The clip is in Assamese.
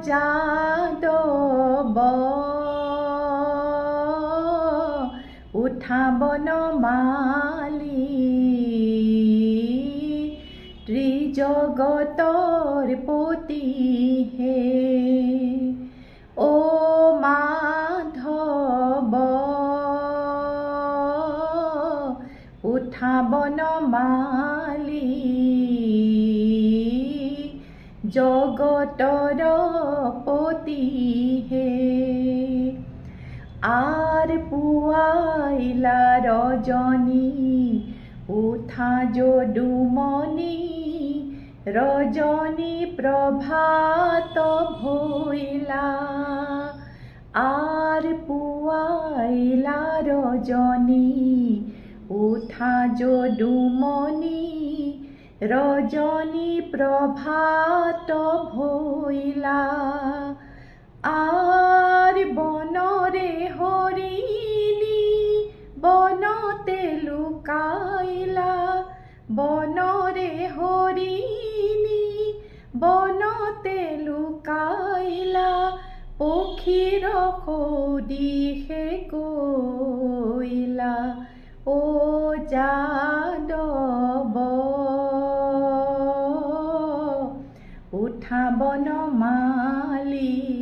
যাদৱ উঠা বনমালী ত্ৰিজগতৰ পতি হে অ মাধৱ উঠা বনমালী জগতৰ পতি হে আৰ পুৱাইলা ৰজনী উঠা যদুমণি ৰজনী প্ৰভাত ভইলা আৰ পুৱাইলা ৰজনী উঠা যদুমণি ৰজনী প্ৰভাত ভইলা আৰ বনৰে হৰিণী বনতে লুকাইলা বনৰে হৰিণী বনতে লুকাইলা পক্ষীৰ সদিশে কৈলা অ যাদৱ উঠা বনমালী।